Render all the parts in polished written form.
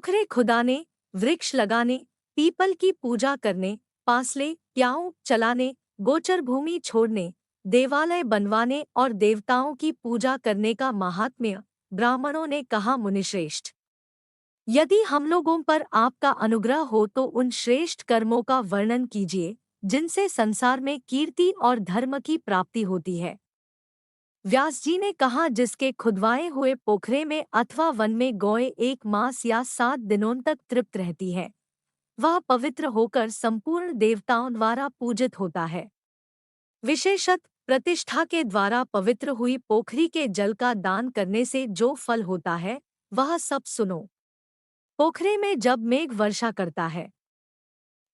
पोखरे खुदाने, वृक्ष लगाने, पीपल की पूजा करने, पासले प्याऊ चलाने, गोचर भूमि छोड़ने, देवालय बनवाने और देवताओं की पूजा करने का महात्म्य ब्राह्मणों ने कहा। मुनिश्रेष्ठ, यदि हम लोगों पर आपका अनुग्रह हो तो उन श्रेष्ठ कर्मों का वर्णन कीजिए जिनसे संसार में कीर्ति और धर्म की प्राप्ति होती है। व्यास जी ने कहा, जिसके खुदवाए हुए पोखरे में अथवा वन में गौएं 1 मास या 7 दिनों तक तृप्त रहती है, वह पवित्र होकर संपूर्ण देवताओं द्वारा पूजित होता है। विशेषत प्रतिष्ठा के द्वारा पवित्र हुई पोखरी के जल का दान करने से जो फल होता है वह सब सुनो। पोखरे में जब मेघ वर्षा करता है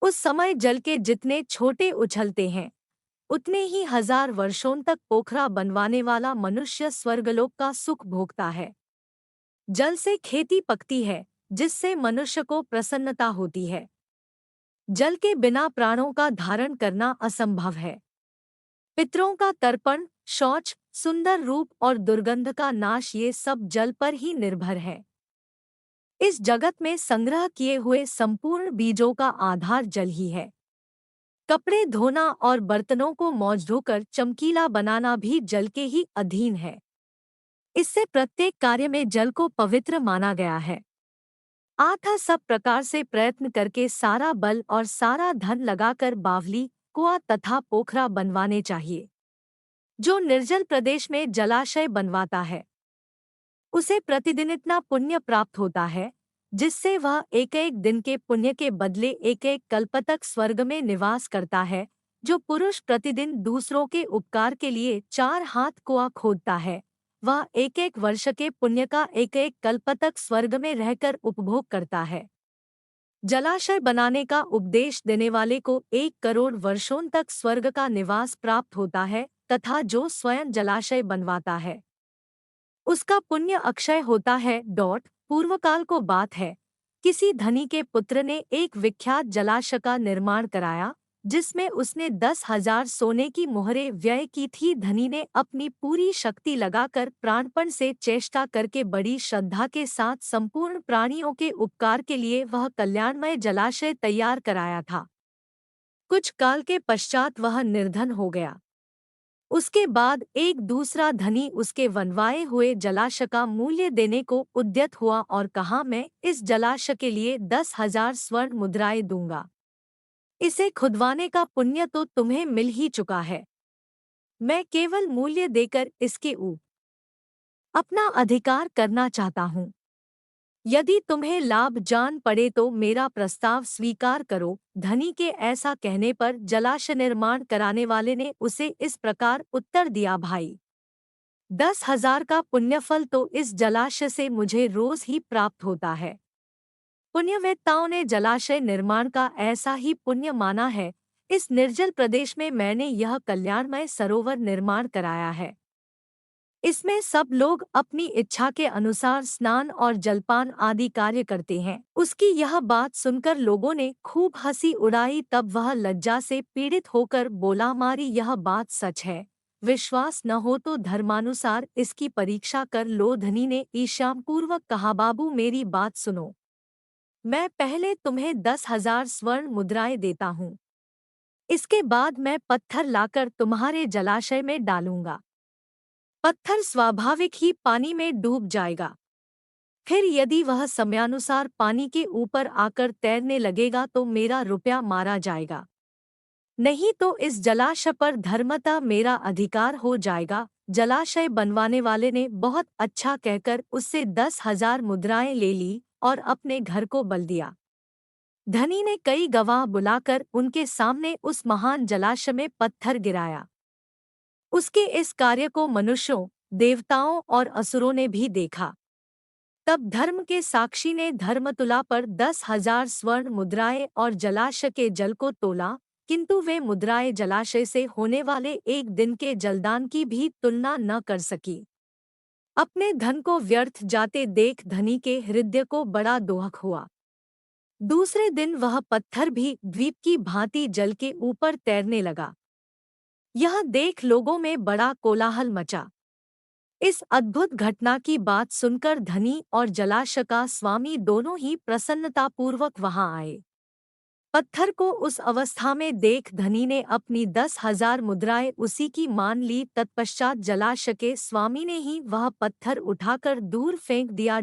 उस समय जल के जितने छोटे उछलते हैं उतने ही 1000 वर्षों तक पोखरा बनवाने वाला मनुष्य स्वर्गलोक का सुख भोगता है। जल से खेती पकती है जिससे मनुष्य को प्रसन्नता होती है। जल के बिना प्राणों का धारण करना असंभव है। पितरों का तर्पण, शौच, सुंदर रूप और दुर्गंध का नाश ये सब जल पर ही निर्भर है। इस जगत में संग्रह किए हुए संपूर्ण बीजों का आधार जल ही है। कपड़े धोना और बर्तनों को मौज धोकर चमकीला बनाना भी जल के ही अधीन है। इससे प्रत्येक कार्य में जल को पवित्र माना गया है। अतः सब प्रकार से प्रयत्न करके सारा बल और सारा धन लगाकर बावली, कुआं तथा पोखरा बनवाने चाहिए। जो निर्जल प्रदेश में जलाशय बनवाता है उसे प्रतिदिन इतना पुण्य प्राप्त होता है जिससे वह एक एक दिन के पुण्य के बदले एक एक कल्प तक स्वर्ग में निवास करता है। जो पुरुष प्रतिदिन दूसरों के उपकार के लिए 4 हाथ कुआं खोदता है वह एक एक वर्ष के पुण्य का एक एक कल्प तक स्वर्ग में रहकर उपभोग करता है। जलाशय बनाने का उपदेश देने वाले को 1 करोड़ वर्षों तक स्वर्ग का निवास प्राप्त होता है तथा जो स्वयं जलाशय बनवाता है उसका पुण्य अक्षय होता है। पूर्वकाल को बात है, किसी धनी के पुत्र ने एक विख्यात जलाशय का निर्माण कराया जिसमें उसने 10,000 सोने की मुहरें व्यय की थी। धनी ने अपनी पूरी शक्ति लगाकर प्राणपण से चेष्टा करके बड़ी श्रद्धा के साथ संपूर्ण प्राणियों के उपकार के लिए वह कल्याणमय जलाशय तैयार कराया था। कुछ काल के पश्चात वह निर्धन हो गया। उसके बाद एक दूसरा धनी उसके बनवाए हुए जलाशय का मूल्य देने को उद्यत हुआ और कहा, मैं इस जलाशय के लिए 10,000 स्वर्ण मुद्राएं दूंगा। इसे खुदवाने का पुण्य तो तुम्हें मिल ही चुका है। मैं केवल मूल्य देकर इसके ऊपर अपना अधिकार करना चाहता हूँ। यदि तुम्हें लाभ जान पड़े तो मेरा प्रस्ताव स्वीकार करो। धनी के ऐसा कहने पर जलाशय निर्माण कराने वाले ने उसे इस प्रकार उत्तर दिया, भाई 10,000 का पुण्यफल तो इस जलाशय से मुझे रोज ही प्राप्त होता है। पुण्यवेत्ताओं ने जलाशय निर्माण का ऐसा ही पुण्य माना है। इस निर्जल प्रदेश में मैंने यह कल्याणमय सरोवर निर्माण कराया है। इसमें सब लोग अपनी इच्छा के अनुसार स्नान और जलपान आदि कार्य करते हैं। उसकी यह बात सुनकर लोगों ने खूब हंसी उड़ाई। तब वह लज्जा से पीड़ित होकर बोला, मारी यह बात सच है। विश्वास न हो तो धर्मानुसार इसकी परीक्षा कर लो। धनी ने ईर्ष्यापूर्वक कहा, बाबू मेरी बात सुनो। मैं पहले तुम्हें 10,000 स्वर्ण मुद्राएं देता हूँ। इसके बाद मैं पत्थर लाकर तुम्हारे जलाशय में डालूंगा। पत्थर स्वाभाविक ही पानी में डूब जाएगा। फिर यदि वह समयानुसार पानी के ऊपर आकर तैरने लगेगा तो मेरा रुपया मारा जाएगा, नहीं तो इस जलाशय पर धर्मतः मेरा अधिकार हो जाएगा। जलाशय बनवाने वाले ने बहुत अच्छा कहकर उससे 10,000 मुद्राएं ले ली और अपने घर को बल दिया। धनी ने कई गवाह बुलाकर उनके सामने उस महान जलाशय में पत्थर गिराया। उसके इस कार्य को मनुष्यों, देवताओं और असुरों ने भी देखा। तब धर्म के साक्षी ने धर्मतुला पर 10,000 स्वर्ण मुद्राएं और जलाशय के जल को तोला, किंतु वे मुद्राएं जलाशय से होने वाले एक दिन के जलदान की भी तुलना न कर सकी। अपने धन को व्यर्थ जाते देख धनी के हृदय को बड़ा दोहक हुआ। दूसरे दिन वह पत्थर भी द्वीप की भांति जल के ऊपर तैरने लगा। यह देख लोगों में बड़ा कोलाहल मचा। इस अद्भुत घटना की बात सुनकर धनी और जलाश का स्वामी दोनों ही प्रसन्नतापूर्वक वहां आए। पत्थर को उस अवस्था में देख धनी ने अपनी 10,000 मुद्राएं उसी की मान ली। तत्पश्चात जलाश के स्वामी ने ही वह पत्थर उठाकर दूर फेंक दिया।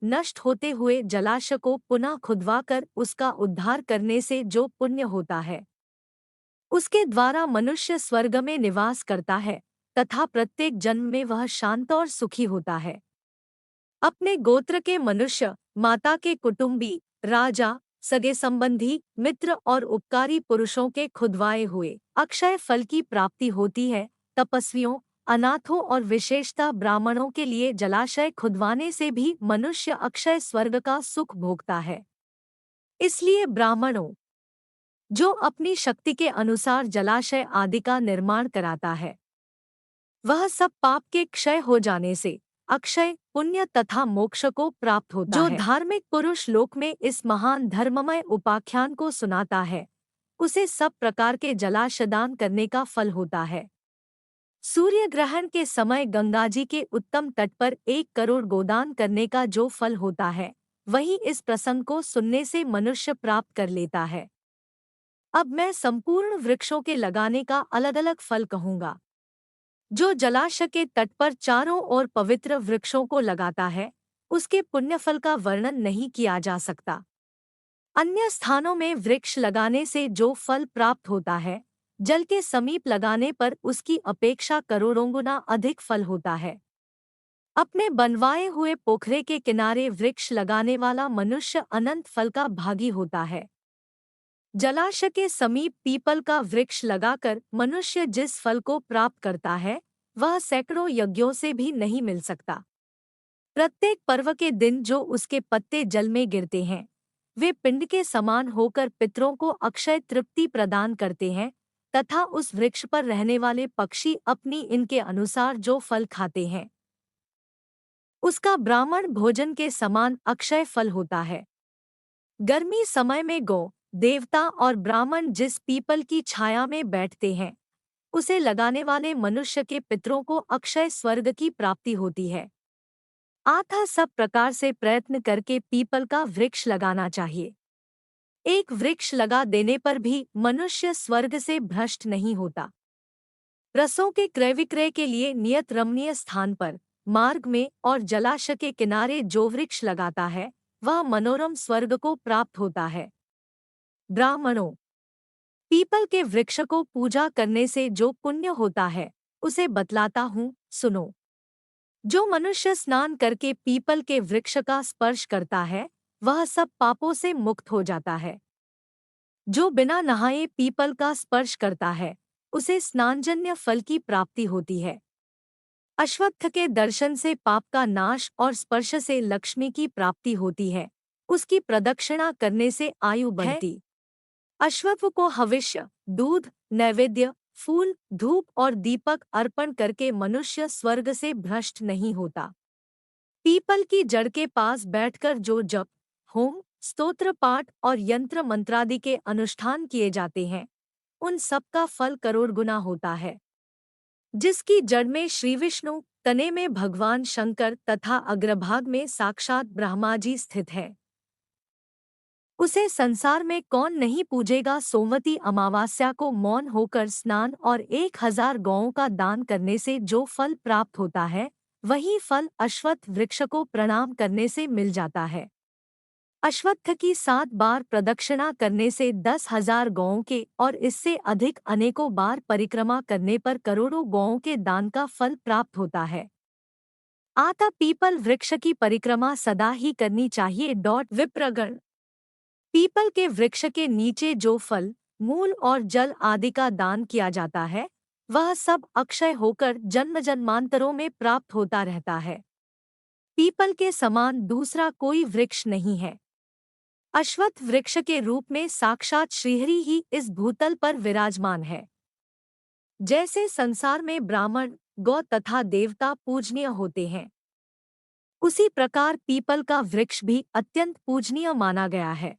नष्ट होते हुए जलाश को पुनः खुदवाकर उसका उद्धार करने से जो पुण्य होता है, उसके द्वारा मनुष्य स्वर्ग में निवास करता है तथा प्रत्येक जन्म में वह शांत और सुखी होता है। अपने गोत्र के मनुष्य, माता के कुटुंबी, राजा, सगे संबंधी, मित्र और उपकारी पुरुषों के खुदवाए हुए अक्षय फल की प्राप्ति होती है। तपस्वियों, अनाथों और विशेषतः ब्राह्मणों के लिए जलाशय खुदवाने से भी मनुष्य अक्षय स्वर्ग का सुख भोगता है। इसलिए ब्राह्मणों, जो अपनी शक्ति के अनुसार जलाशय आदि का निर्माण कराता है, वह सब पाप के क्षय हो जाने से अक्षय, पुण्य तथा मोक्ष को प्राप्त होता है। जो धार्मिक पुरुष लोक में इस महान धर्ममय उपाख्यान को सुनाता है, उसे सब प्रकार के जलाशदान करने का फल होता है। सूर्य ग्रहण के समय गंगाजी के उत्तम तट पर 1 करोड़ गोदान करने का जो फल होता है, वही इस प्रसंग को सुनने से मनुष्य प्राप्त कर लेता है। अब मैं संपूर्ण वृक्षों के लगाने का अलग अलग फल कहूँगा। जो जलाशय के तट पर चारों ओर पवित्र वृक्षों को लगाता है, उसके पुण्यफल का वर्णन नहीं किया जा सकता। अन्य स्थानों में वृक्ष लगाने से जो फल प्राप्त होता है, जल के समीप लगाने पर उसकी अपेक्षा करोड़ों गुना अधिक फल होता है। अपने बनवाए हुए पोखरे के किनारे वृक्ष लगाने वाला मनुष्य अनंत फल का भागी होता है। जलाशय के समीप पीपल का वृक्ष लगाकर मनुष्य जिस फल को प्राप्त करता है, वह सैकड़ों यज्ञों से भी नहीं मिल सकता। प्रत्येक पर्व के दिन जो उसके पत्ते जल में गिरते हैं, वे पिंड के समान होकर पितरों को अक्षय तृप्ति प्रदान करते हैं तथा उस वृक्ष पर रहने वाले पक्षी अपनी इनके अनुसार जो फल खाते हैं, उसका ब्राह्मण भोजन के समान अक्षय फल होता है। गर्मी समय में गौ, देवता और ब्राह्मण जिस पीपल की छाया में बैठते हैं, उसे लगाने वाले मनुष्य के पितरों को अक्षय स्वर्ग की प्राप्ति होती है। अतः सब प्रकार से प्रयत्न करके पीपल का वृक्ष लगाना चाहिए। एक वृक्ष लगा देने पर भी मनुष्य स्वर्ग से भ्रष्ट नहीं होता। रसों के क्रय विक्रय के लिए नियत रमणीय स्थान पर, मार्ग में और जलाशय के किनारे जो वृक्ष लगाता है, वह मनोरम स्वर्ग को प्राप्त होता है। ब्राह्मणों, पीपल के वृक्ष को पूजा करने से जो पुण्य होता है, उसे बतलाता हूँ, सुनो। जो मनुष्य स्नान करके पीपल के वृक्ष का स्पर्श करता है, वह सब पापों से मुक्त हो जाता है। जो बिना नहाए पीपल का स्पर्श करता है, उसे स्नानजन्य फल की प्राप्ति होती है। अश्वत्थ के दर्शन से पाप का नाश और स्पर्श से लक्ष्मी की प्राप्ति होती है। उसकी प्रदक्षिणा करने से आयु बढ़ती। अश्वत्थ को हविष्य, दूध, नैवेद्य, फूल, धूप और दीपक अर्पण करके मनुष्य स्वर्ग से भ्रष्ट नहीं होता। पीपल की जड़ के पास बैठकर जो जप, होम, स्तोत्र पाठ और यंत्र मंत्रादि के अनुष्ठान किए जाते हैं, उन सब का फल करोड़ गुना होता है। जिसकी जड़ में श्री विष्णु, तने में भगवान शंकर तथा अग्रभाग में साक्षात ब्रह्मा जी स्थित है, उसे संसार में कौन नहीं पूजेगा। सोमवती अमावास्या को मौन होकर स्नान और 1,000 गौओं का दान करने से जो फल प्राप्त होता है, वही फल अश्वत्थ वृक्ष को प्रणाम करने से मिल जाता है। अश्वत्थ की 7 बार प्रदक्षिणा करने से 10,000 गौओं के और इससे अधिक अनेकों बार परिक्रमा करने पर करोड़ों गौओं के दान का फल प्राप्त होता है। अतः पीपल वृक्ष की परिक्रमा सदा ही करनी चाहिए। विप्रगण, पीपल के वृक्ष के नीचे जो फल, मूल और जल आदि का दान किया जाता है, वह सब अक्षय होकर जन्म जन्मांतरों में प्राप्त होता रहता है। पीपल के समान दूसरा कोई वृक्ष नहीं है। अश्वत्थ वृक्ष के रूप में साक्षात श्रीहरि ही इस भूतल पर विराजमान है। जैसे संसार में ब्राह्मण, गौ तथा देवता पूजनीय होते हैं, उसी प्रकार पीपल का वृक्ष भी अत्यंत पूजनीय माना गया है।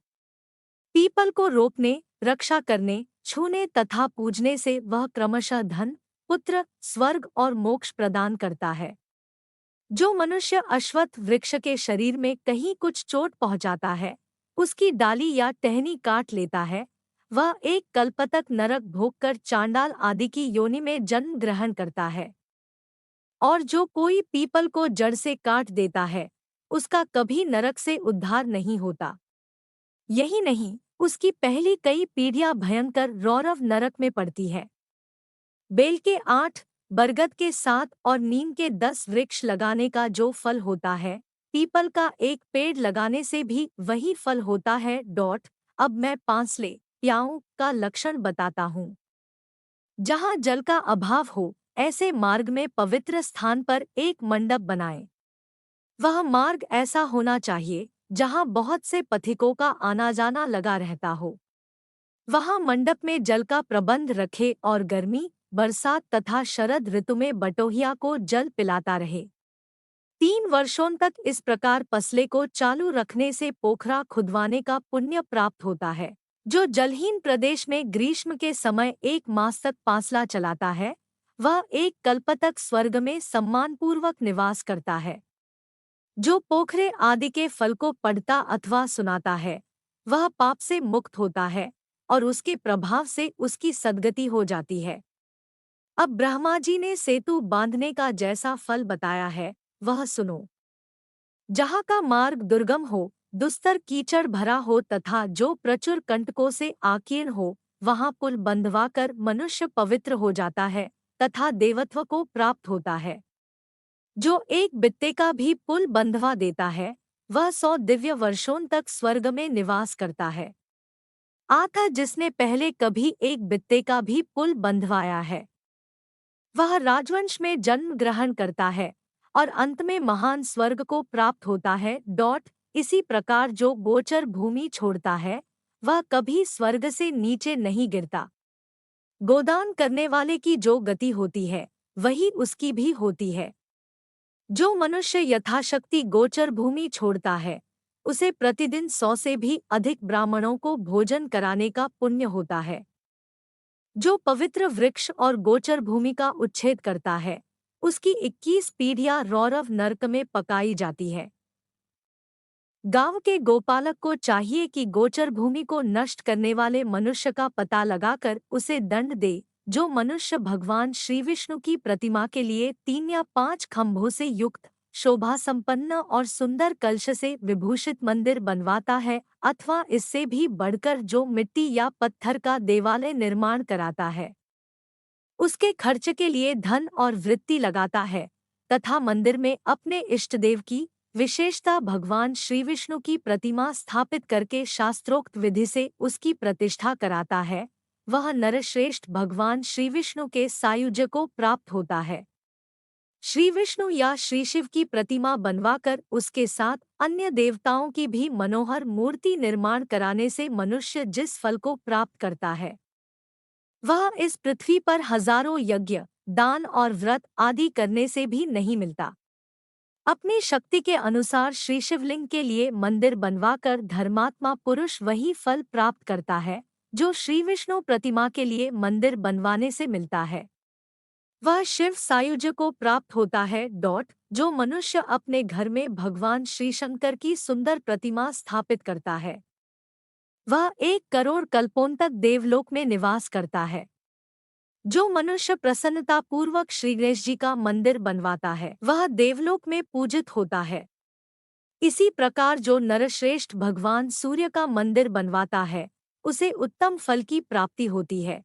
पीपल को रोपने, रक्षा करने, छूने तथा पूजने से वह क्रमशः धन, पुत्र, स्वर्ग और मोक्ष प्रदान करता है। जो मनुष्य अश्वत्थ वृक्ष के शरीर में कहीं कुछ चोट पहुंचाता है, उसकी डाली या टहनी काट लेता है, वह एक कल्पतक नरक भोगकर चांडाल आदि की योनि में जन्म ग्रहण करता है। और जो कोई पीपल को जड़ से काट देता है, उसका कभी नरक से उद्धार नहीं होता। यही नहीं, उसकी पहली कई पीढ़ियां भयंकर रौरव नरक में पड़ती है। बेल के 8, बरगद के 7 और नीम के 10 वृक्ष लगाने का जो फल होता है, पीपल का एक पेड़ लगाने से भी वही फल होता है। अब मैं पांसले प्याऊ का लक्षण बताता हूँ। जहाँ जल का अभाव हो, ऐसे मार्ग में पवित्र स्थान पर एक मंडप बनाएं। वह मार्ग ऐसा होना चाहिए जहाँ बहुत से पथिकों का आना जाना लगा रहता हो। वहाँ मंडप में जल का प्रबंध रखे और गर्मी, बरसात तथा शरद ऋतु में बटोहिया को जल पिलाता रहे। 3 वर्षों तक इस प्रकार पसले को चालू रखने से पोखरा खुदवाने का पुण्य प्राप्त होता है। जो जलहीन प्रदेश में ग्रीष्म के समय 1 मास तक पांसला चलाता है, वह एक कल्प तक स्वर्ग में सम्मानपूर्वक निवास करता है। जो पोखरे आदि के फल को पढ़ता अथवा सुनाता है, वह पाप से मुक्त होता है और उसके प्रभाव से उसकी सद्गति हो जाती है। अब ब्रह्मा जी ने सेतु बांधने का जैसा फल बताया है, वह सुनो। जहाँ का मार्ग दुर्गम हो, दुस्तर कीचड़ भरा हो तथा जो प्रचुर कंटकों से आकीर्ण हो, वहाँ पुल बंधवाकर मनुष्य पवित्र हो जाता है तथा देवत्व को प्राप्त होता है। जो एक बित्ते का भी पुल बंधवा देता है, वह 100 दिव्य वर्षों तक स्वर्ग में निवास करता है। आता जिसने पहले कभी एक बित्ते का भी पुल बंधवाया है, वह राजवंश में जन्म ग्रहण करता है और अंत में महान स्वर्ग को प्राप्त होता है। इसी प्रकार जो गोचर भूमि छोड़ता है, वह कभी स्वर्ग से नीचे नहीं गिरता। गोदान करने वाले की जो गति होती है, वही उसकी भी होती है। जो मनुष्य यथाशक्ति गोचर भूमि छोड़ता है, उसे प्रतिदिन 100 से भी अधिक ब्राह्मणों को भोजन कराने का पुण्य होता है। जो पवित्र वृक्ष और गोचर भूमि का उच्छेद करता है, उसकी 21 पीढ़ियां रौरव नरक में पकाई जाती है। गांव के गोपालक को चाहिए कि गोचर भूमि को नष्ट करने वाले मनुष्य का पता लगाकर उसे दंड दे। जो मनुष्य भगवान श्री विष्णु की प्रतिमा के लिए 3 या 5 खंभों से युक्त शोभा संपन्न और सुंदर कलश से विभूषित मंदिर बनवाता है, अथवा इससे भी बढ़कर जो मिट्टी या पत्थर का देवालय निर्माण कराता है, उसके खर्च के लिए धन और वृत्ति लगाता है तथा मंदिर में अपने इष्टदेव की, विशेषता भगवान श्री विष्णु की प्रतिमा स्थापित करके शास्त्रोक्त विधि से उसकी प्रतिष्ठा कराता है, वह नरश्रेष्ठ भगवान श्री विष्णु के सायुज्य को प्राप्त होता है। श्री विष्णु या श्री शिव की प्रतिमा बनवाकर उसके साथ अन्य देवताओं की भी मनोहर मूर्ति निर्माण कराने से मनुष्य जिस फल को प्राप्त करता है, वह इस पृथ्वी पर हजारों यज्ञ, दान और व्रत आदि करने से भी नहीं मिलता। अपनी शक्ति के अनुसार श्री शिवलिंग के लिए मंदिर बनवाकर धर्मात्मा पुरुष वही फल प्राप्त करता है जो श्री विष्णु प्रतिमा के लिए मंदिर बनवाने से मिलता है। वह शिव सायुज्य को प्राप्त होता है। जो मनुष्य अपने घर में भगवान श्री शंकर की सुंदर प्रतिमा स्थापित करता है, वह 1 करोड़ कल्पों तक देवलोक में निवास करता है। जो मनुष्य प्रसन्नता पूर्वक श्री गणेश जी का मंदिर बनवाता है, वह देवलोक में पूजित होता है। इसी प्रकार जो नरश्रेष्ठ भगवान सूर्य का मंदिर बनवाता है, उसे उत्तम फल की प्राप्ति होती है।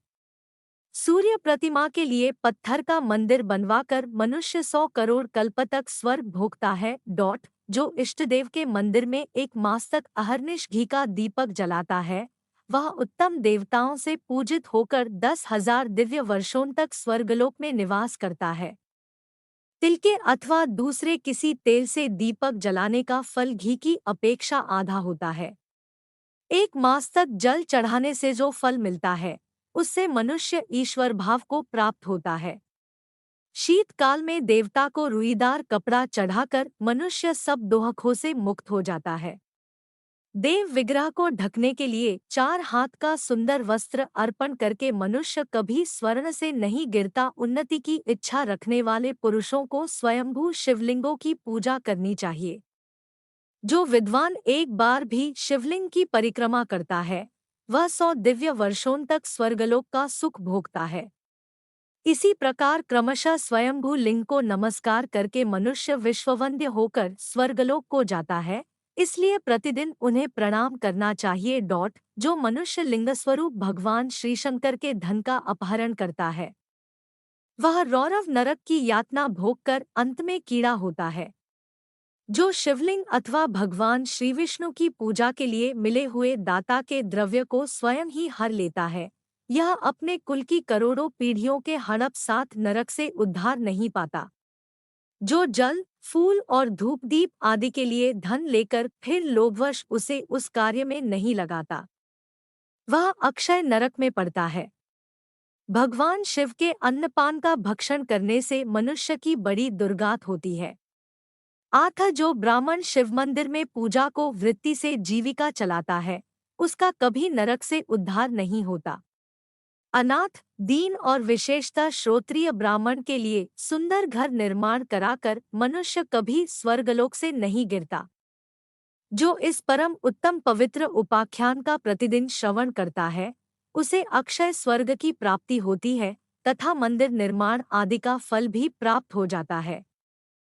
सूर्य प्रतिमा के लिए पत्थर का मंदिर बनवाकर मनुष्य 100 करोड़ कल्प तक स्वर्ग भोगता है। जो इष्टदेव के मंदिर में 1 मास तक अहर्निश घी का दीपक जलाता है, वह उत्तम देवताओं से पूजित होकर 10,000 दिव्य वर्षों तक स्वर्गलोक में निवास करता है। तिल के अथवा दूसरे किसी तेल से दीपक जलाने का फल घी की अपेक्षा आधा होता है। 1 मास तक जल चढ़ाने से जो फल मिलता है, उससे मनुष्य ईश्वर भाव को प्राप्त होता है। शीतकाल में देवता को रुईदार कपड़ा चढ़ाकर मनुष्य सब दोहकों से मुक्त हो जाता है। देव विग्रह को ढकने के लिए 4 हाथ का सुंदर वस्त्र अर्पण करके मनुष्य कभी स्वर्ण से नहीं गिरता। उन्नति की इच्छा रखने वाले पुरुषों को स्वयंभू शिवलिंगों की पूजा करनी चाहिए। जो विद्वान एक बार भी शिवलिंग की परिक्रमा करता है, वह 100 दिव्य वर्षों तक स्वर्गलोक का सुख भोगता है। इसी प्रकार क्रमशः स्वयंभू लिंग को नमस्कार करके मनुष्य विश्ववंद्य होकर स्वर्गलोक को जाता है। इसलिए प्रतिदिन उन्हें प्रणाम करना चाहिए। जो मनुष्य लिंगस्वरूप भगवान श्रीशंकर के धन का अपहरण करता है, वह रौरव नरक की यातना भोगकर अंत में कीड़ा होता है। जो शिवलिंग अथवा भगवान श्री विष्णु की पूजा के लिए मिले हुए दाता के द्रव्य को स्वयं ही हर लेता है, यह अपने कुल की करोड़ों पीढ़ियों के हड़प साथ नरक से उद्धार नहीं पाता। जो जल, फूल और धूप दीप आदि के लिए धन लेकर फिर लोभवश उसे उस कार्य में नहीं लगाता, वह अक्षय नरक में पड़ता है। भगवान शिव के अन्नपान का भक्षण करने से मनुष्य की बड़ी दुर्गात होती है। जो ब्राह्मण शिव मंदिर में पूजा को वृत्ति से जीविका चलाता है, उसका कभी नरक से उद्धार नहीं होता। अनाथ, दीन और विशेषतः श्रोत्रिय ब्राह्मण के लिए सुंदर घर निर्माण कराकर मनुष्य कभी स्वर्गलोक से नहीं गिरता। जो इस परम उत्तम पवित्र उपाख्यान का प्रतिदिन श्रवण करता है, उसे अक्षय स्वर्ग की प्राप्ति होती है तथा मंदिर निर्माण आदि का फल भी प्राप्त हो जाता है।